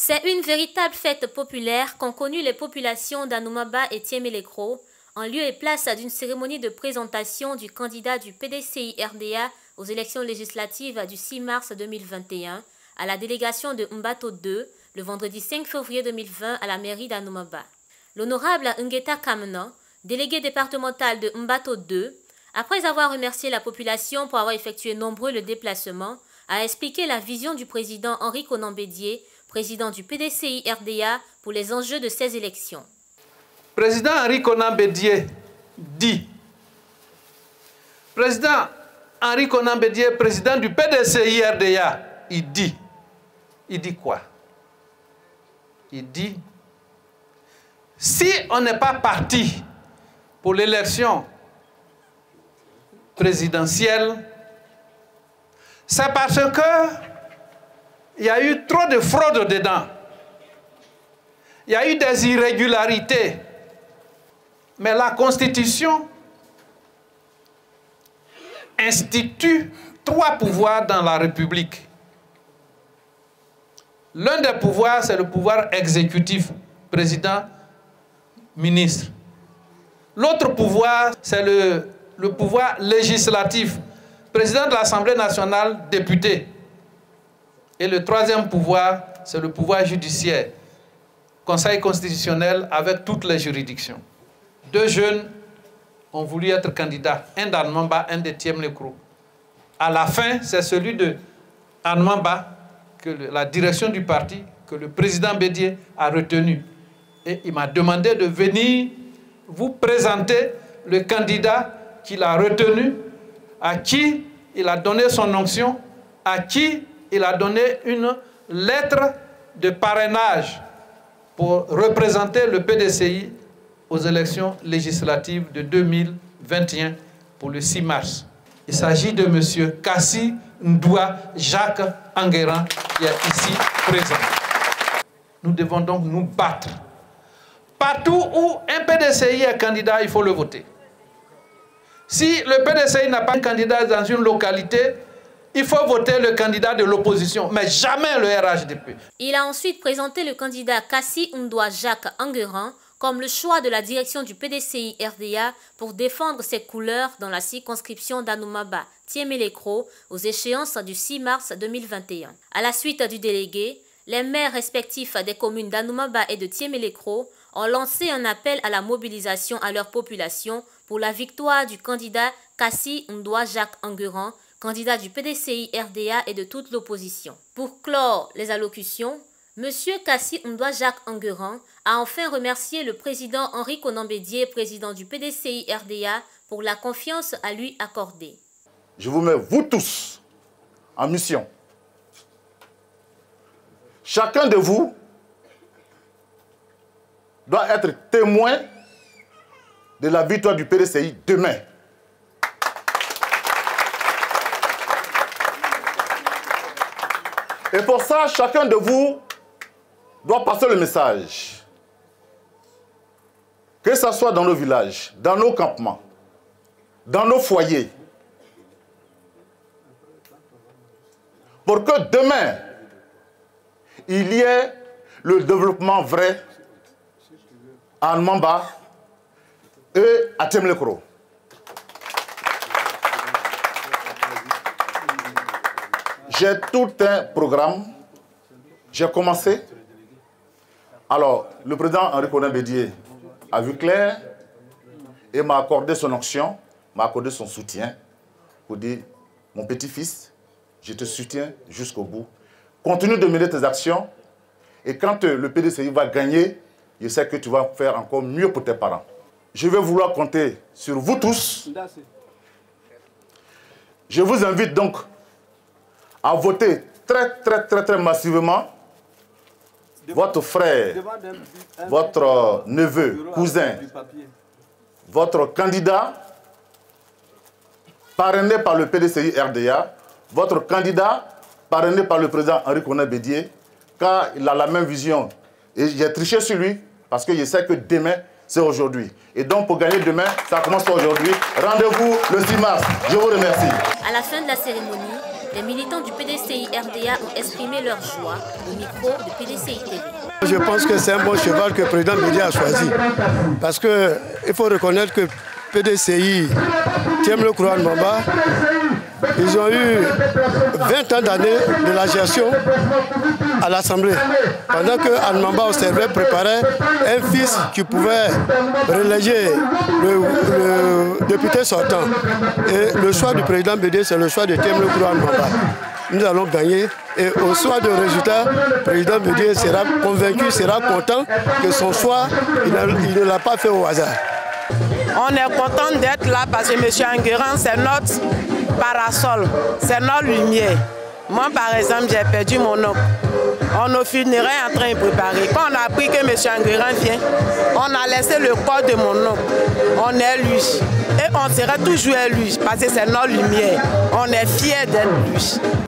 C'est une véritable fête populaire qu'ont connue les populations d'Anoumaba et Thiémé-Lécro, en lieu et place d'une cérémonie de présentation du candidat du PDCI-RDA aux élections législatives du 6 mars 2021 à la délégation de Mbato 2 le vendredi 5 février 2020 à la mairie d'Anoumaba. L'honorable Ngeta Kamena, délégué départemental de Mbato 2, après avoir remercié la population pour avoir effectué nombreux le déplacement, a expliqué la vision du président Henri Konan Bédié, président du PDCI-RDA, pour les enjeux de ces élections. Président Henri Konan Bédié dit, président Henri Konan Bédié, président du PDCI-RDA, il dit quoi? Il dit, si on n'est pas parti pour l'élection présidentielle, c'est parce que il y a eu trop de fraude dedans. Il y a eu des irrégularités. Mais la Constitution institue 3 pouvoirs dans la République. L'un des pouvoirs, c'est le pouvoir exécutif, président, ministre. L'autre pouvoir, c'est le pouvoir législatif, président de l'Assemblée nationale, député. Et le 3e pouvoir, c'est le pouvoir judiciaire, Conseil constitutionnel avec toutes les juridictions. 2 jeunes ont voulu être candidats, un d'Anoumaba, un de Thiémé-Lécro. À la fin, c'est celui de Anoumaba, que la direction du parti, que le président Bédié a retenu. Et il m'a demandé de venir vous présenter le candidat qu'il a retenu, à qui il a donné son onction, à qui il a donné une lettre de parrainage pour représenter le PDCI aux élections législatives de 2021 pour le 6 mars. Il s'agit de M. Kassi Ndoua Jacques Enguerrand qui est ici présent. Nous devons donc nous battre. Partout où un PDCI est candidat, il faut le voter. Si le PDCI n'a pas de candidat dans une localité, il faut voter le candidat de l'opposition, mais jamais le RHDP. Il a ensuite présenté le candidat Kassi Ndoua Jacques Enguerrand comme le choix de la direction du PDCI-RDA pour défendre ses couleurs dans la circonscription d'Anoumaba, Thiémé-Lécro, aux échéances du 6 mars 2021. À la suite du délégué, les maires respectifs des communes d'Anoumaba et de Thiémé-Lécro ont lancé un appel à la mobilisation à leur population pour la victoire du candidat Kassi Ndoua Jacques Enguerrand, candidat du PDCI-RDA et de toute l'opposition. Pour clore les allocutions, M. Kassi Ndoua Jacques Enguerrand a enfin remercié le président Henri Konan Bédié, président du PDCI-RDA, pour la confiance à lui accordée. Je vous mets, vous tous, en mission. Chacun de vous doit être témoin de la victoire du PDCI demain. Et pour ça, chacun de vous doit passer le message. Que ce soit dans nos villages, dans nos campements, dans nos foyers. Pour que demain, il y ait le développement vrai à Anoumaba et à Thiémé-Lécro. J'ai tout un programme. J'ai commencé. Alors, le président Henri Konan Bédié a vu clair et m'a accordé son onction, m'a accordé son soutien pour dire, mon petit-fils, je te soutiens jusqu'au bout. Continue de mener tes actions et quand le PDCI va gagner, je sais que tu vas faire encore mieux pour tes parents. Je vais vouloir compter sur vous tous. Je vous invite donc à voter très massivement votre frère, votre neveu, cousin, votre candidat parrainé par le PDCI-RDA, votre candidat parrainé par le président Henri Konan Bédié, car il a la même vision. Et j'ai triché sur lui parce que je sais que demain, c'est aujourd'hui. Et donc, pour gagner demain, ça commence aujourd'hui. Rendez-vous le 6 mars. Je vous remercie. À la fin de la cérémonie, Les militants du PDCI RDA ont exprimé leur joie au micro de PDCI TV. Je pense que c'est un bon cheval que le président Bédié a choisi. Parce qu'il faut reconnaître que PDCI, Thiem Le Kouran Mamba, ils ont eu 20 ans d'années de la gestion à l'Assemblée. Pendant que Anne Mamba observait, préparait un fils qui pouvait reléger le député sortant. Et le choix du président Bédié, c'est le choix de Thiem Le Kouran Mamba. Nous allons gagner et au soir de résultat, le président Bédié sera convaincu, sera content que son choix, il ne l'a pas fait au hasard. On est content d'être là parce que M. Enguerrand, c'est notre parasol, c'est notre lumière. Moi, par exemple, j'ai perdu mon oncle. On a funérailles en train de préparer. Quand on a appris que M. Enguerrand vient, on a laissé le corps de mon oncle. On est lui. Et on sera toujours lui parce que c'est notre lumière. On est fiers d'être lui.